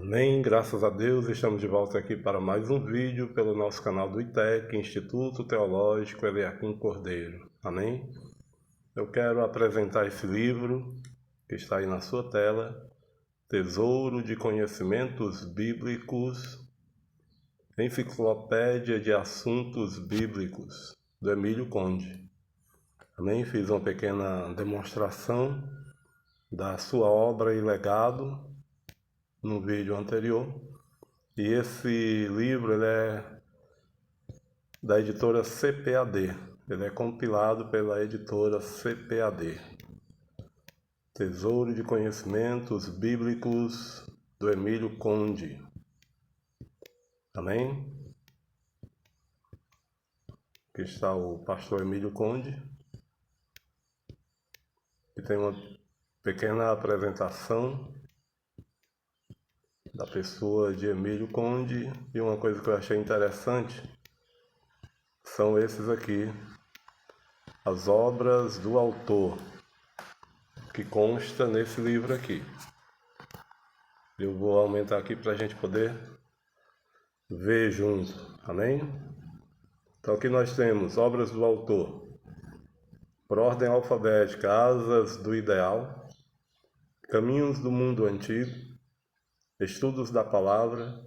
Amém, graças a Deus, estamos de volta aqui para mais um vídeo pelo nosso canal do ITEC, Instituto Teológico Eliakim Cordeiro. Amém? Eu quero apresentar esse livro que está aí na sua tela, Tesouro de Conhecimentos Bíblicos, Enciclopédia de Assuntos Bíblicos, do Emílio Conde. Amém? Fiz uma pequena demonstração da sua obra e legado no vídeo anterior. E esse livro ele é da editora CPAD. Ele é compilado pela editora CPAD. Tesouro de Conhecimentos Bíblicos do Emílio Conde. Amém? Aqui está o pastor Emílio Conde, que tem uma pequena apresentação da pessoa de Emílio Conde. E uma coisa que eu achei interessante são esses aqui, as obras do autor, que consta nesse livro aqui. Eu vou aumentar aqui para a gente poder ver junto, amém? Então aqui nós temos obras do autor, por ordem alfabética, Asas do Ideal, Caminhos do Mundo Antigo, Estudos da Palavra,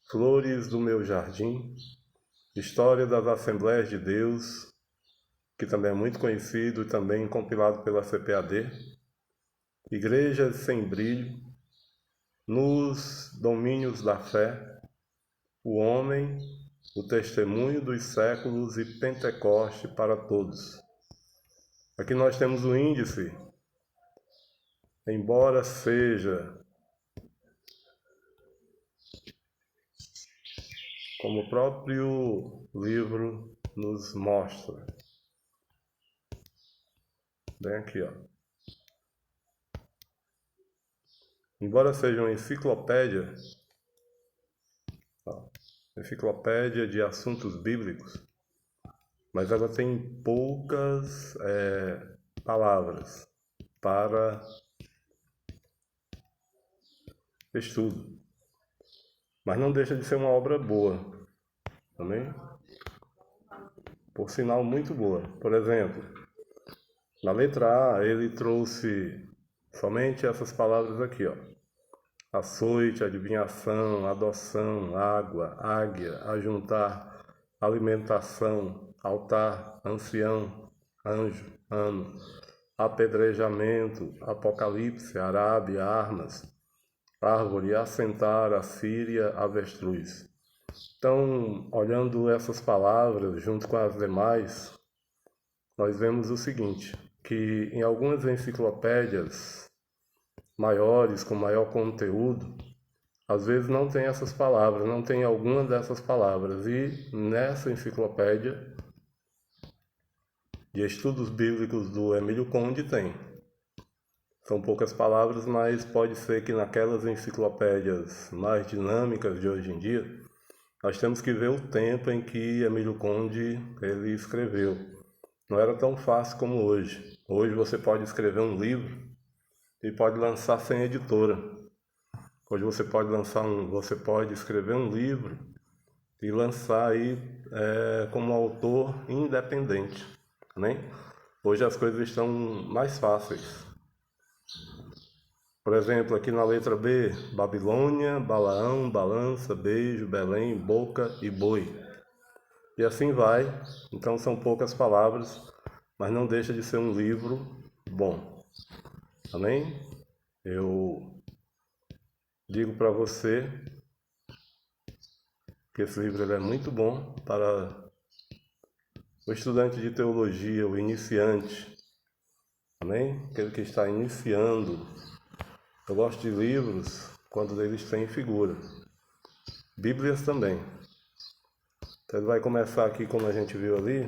Flores do Meu Jardim, História das Assembleias de Deus, que também é muito conhecido e também compilado pela CPAD, Igrejas Sem Brilho, Nos Domínios da Fé, O Homem, O Testemunho dos Séculos e Pentecoste para Todos. Aqui nós temos o índice, embora seja como o próprio livro nos mostra. Bem aqui, ó. Embora seja uma enciclopédia, enciclopédia de assuntos bíblicos, mas ela tem poucas palavras para estudo. Mas não deixa de ser uma obra boa, amém? Por sinal, muito boa. Por exemplo, na letra A, ele trouxe somente essas palavras aqui, ó. Açoite, adivinhação, adoção, água, águia, ajuntar, alimentação, altar, ancião, anjo, ano, apedrejamento, apocalipse, Arábia, armas, árvore, assentar, Assíria, avestruz. Então, olhando essas palavras junto com as demais, nós vemos o seguinte, que em algumas enciclopédias maiores, com maior conteúdo, às vezes não tem essas palavras, não tem alguma dessas palavras. E nessa enciclopédia de estudos bíblicos do Emílio Conde tem. São poucas palavras, mas pode ser que naquelas enciclopédias mais dinâmicas de hoje em dia, nós temos que ver o tempo em que Emílio Conde ele escreveu. Não era tão fácil como hoje. Hoje você pode escrever um livro e pode lançar sem editora. Hoje você pode escrever um livro e lançar aí como autor independente, né? Hoje as coisas estão mais fáceis. Por exemplo, aqui na letra B, Babilônia, Balaão, balança, beijo, Belém, boca e boi. E assim vai. Então são poucas palavras, mas não deixa de ser um livro bom. Amém? Eu digo para você que esse livro ele é muito bom para o estudante de teologia, o iniciante. Amém? Aquele que está iniciando. Eu gosto de livros quando eles têm figura. Bíblias também. Então ele vai começar aqui, como a gente viu ali,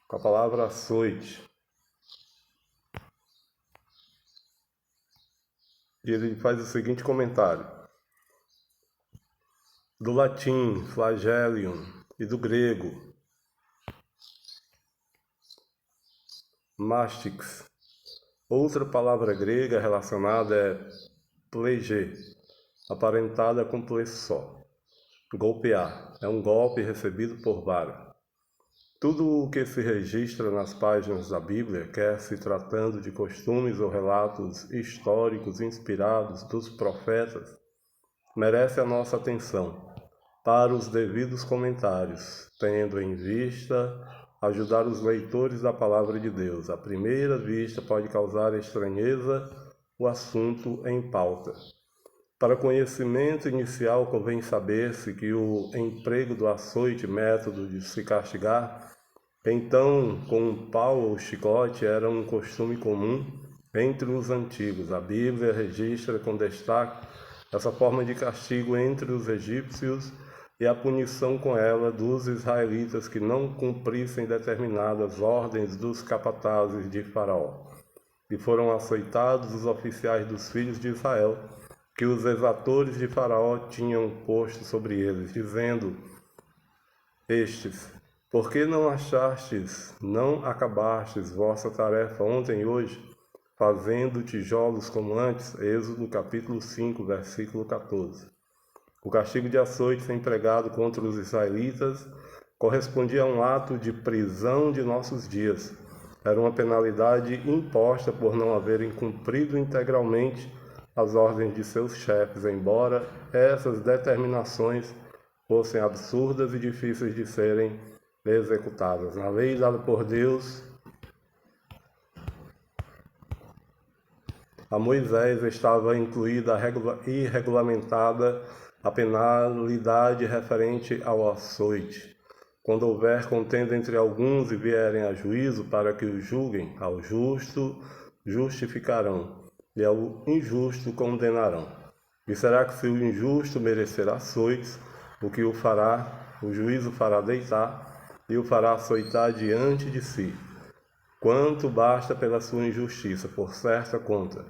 com a palavra açoite. E ele faz o seguinte comentário. Do latim, flagellum, e do grego, mastix. Outra palavra grega relacionada é plege, aparentada com só. Golpear é um golpe recebido por vara. Tudo o que se registra nas páginas da Bíblia, quer se tratando de costumes ou relatos históricos inspirados dos profetas, merece a nossa atenção para os devidos comentários, tendo em vista ajudar os leitores da Palavra de Deus. À primeira vista pode causar estranheza o assunto em pauta. Para conhecimento inicial, convém saber-se que o emprego do açoite, método de se castigar, então com um pau ou chicote, era um costume comum entre os antigos. A Bíblia registra com destaque essa forma de castigo entre os egípcios e a punição com ela dos israelitas que não cumprissem determinadas ordens dos capatazes de Faraó. E foram açoitados os oficiais dos filhos de Israel, que os exatores de Faraó tinham posto sobre eles, dizendo estes: por que não achastes, não acabastes vossa tarefa ontem e hoje, fazendo tijolos como antes? Êxodo capítulo 5, versículo 14. O castigo de açoite empregado contra os israelitas correspondia a um ato de prisão de nossos dias. Era uma penalidade imposta por não haverem cumprido integralmente as ordens de seus chefes, embora essas determinações fossem absurdas e difíceis de serem executadas. Na lei dada por Deus a Moisés estava incluída e regulamentada a penalidade referente ao açoite. Quando houver contenda entre alguns e vierem a juízo para que o julguem, ao justo justificarão e ao injusto condenarão. E será que se o injusto merecer açoites, o que o fará, o juízo fará deitar e o fará açoitar diante de si? Quanto basta pela sua injustiça, por certa conta.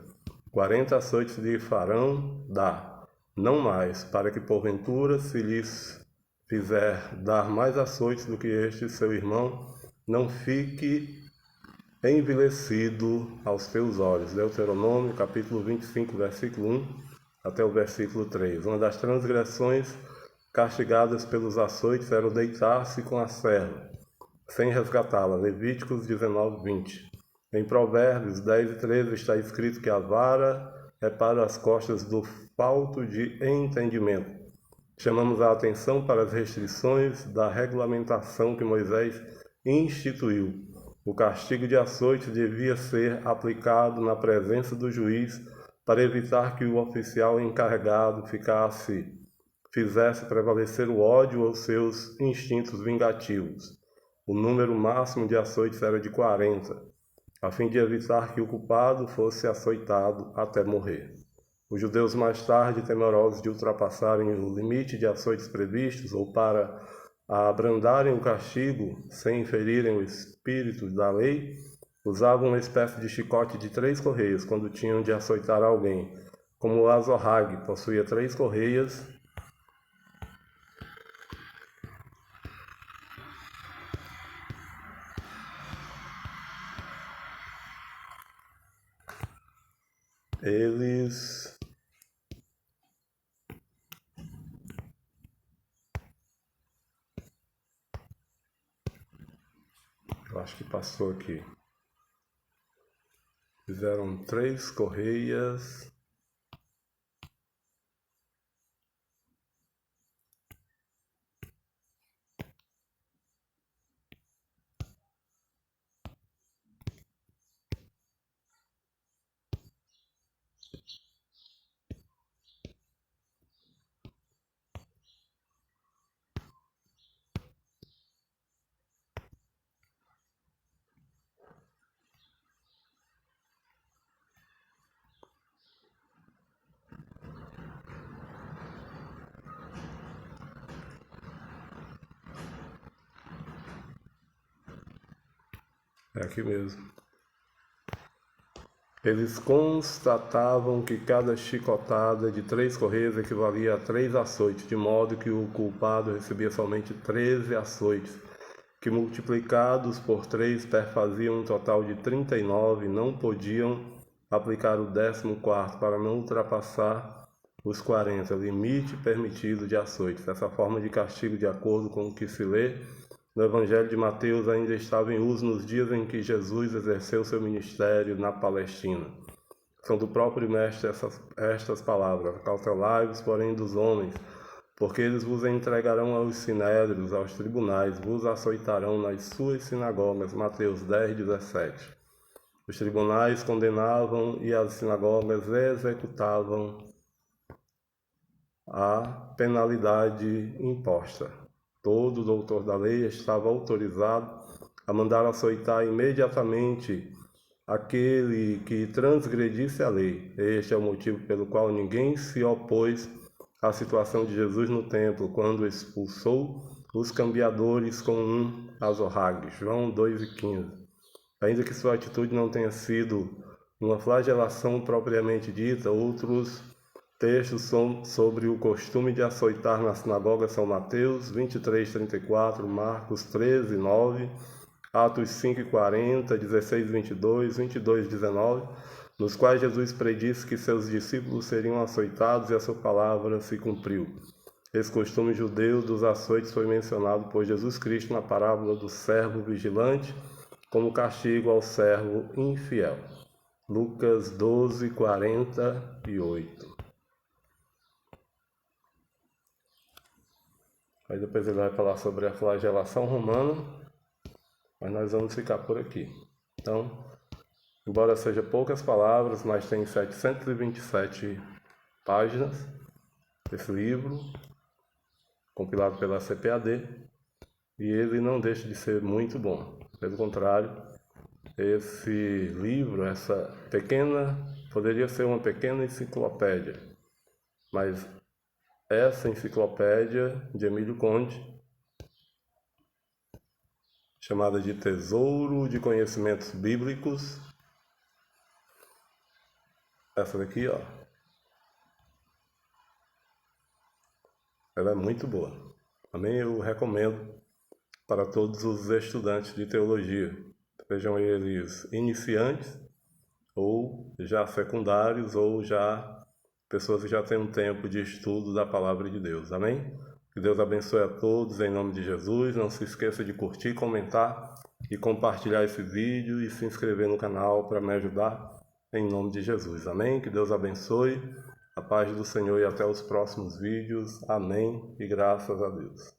40 açoites lhe farão dar, não mais, para que porventura, se lhes fizer dar mais açoites do que este seu irmão, não fique envilecido aos teus olhos. Deuteronômio, capítulo 25, versículo 1 até o versículo 3. Uma das transgressões castigadas pelos açoites era o deitar-se com a serva, sem resgatá-la. Levíticos 19, 20. Em Provérbios 10 e 13 está escrito que a vara é para as costas do falto de entendimento. Chamamos a atenção para as restrições da regulamentação que Moisés instituiu. O castigo de açoite devia ser aplicado na presença do juiz para evitar que o oficial encarregado fizesse prevalecer o ódio ou seus instintos vingativos. O número máximo de açoites era de 40, a fim de evitar que o culpado fosse açoitado até morrer. Os judeus, mais tarde, temerosos de ultrapassarem o limite de açoites previstos ou para abrandarem o castigo sem ferirem o espírito da lei, usavam uma espécie de chicote de 3 correias quando tinham de açoitar alguém. Como o azorrague possuía 3 correias, eles eu acho que passou aqui. Fizeram 3 correias. É aqui mesmo. Eles constatavam que cada chicotada de 3 correias equivalia a 3 açoites, de modo que o culpado recebia somente 13 açoites, que multiplicados por 3 perfaziam um total de 39, não podiam aplicar o 14º para não ultrapassar Os 40, limite permitido de açoites. Essa forma de castigo, de acordo com o que se lê no Evangelho de Mateus, ainda estava em uso nos dias em que Jesus exerceu seu ministério na Palestina. São do próprio Mestre estas palavras: cautelai-vos, porém, dos homens, porque eles vos entregarão aos sinédrios, aos tribunais, vos açoitarão nas suas sinagogas. Mateus 10, 17. Os tribunais condenavam e as sinagogas executavam a penalidade imposta. Todo doutor da lei estava autorizado a mandar açoitar imediatamente aquele que transgredisse a lei. Este é o motivo pelo qual ninguém se opôs à situação de Jesus no templo, quando expulsou os cambiadores com um azorrague. João 2,15. Ainda que sua atitude não tenha sido uma flagelação propriamente dita, outros textos sobre o costume de açoitar na sinagoga são Mateus 23:34, Marcos 13:9, Atos 5:40, 16:22, 22:19, nos quais Jesus predisse que seus discípulos seriam açoitados e a sua palavra se cumpriu. Esse costume judeu dos açoites foi mencionado por Jesus Cristo na parábola do servo vigilante como castigo ao servo infiel. Lucas 12:48. Aí depois ele vai falar sobre a flagelação romana, mas nós vamos ficar por aqui. Então, embora seja poucas palavras, mas tem 727 páginas esse livro, compilado pela CPAD, e ele não deixa de ser muito bom. Pelo contrário, esse livro, poderia ser uma pequena enciclopédia, mas essa enciclopédia de Emílio Conde, chamada de Tesouro de Conhecimentos Bíblicos, essa daqui, ó, ela é muito boa. Também eu recomendo para todos os estudantes de teologia, sejam eles iniciantes, ou já secundários, ou já pessoas que já têm um tempo de estudo da Palavra de Deus. Amém? Que Deus abençoe a todos em nome de Jesus. Não se esqueça de curtir, comentar e compartilhar esse vídeo e se inscrever no canal para me ajudar em nome de Jesus. Amém? Que Deus abençoe. A paz do Senhor e até os próximos vídeos. Amém e graças a Deus.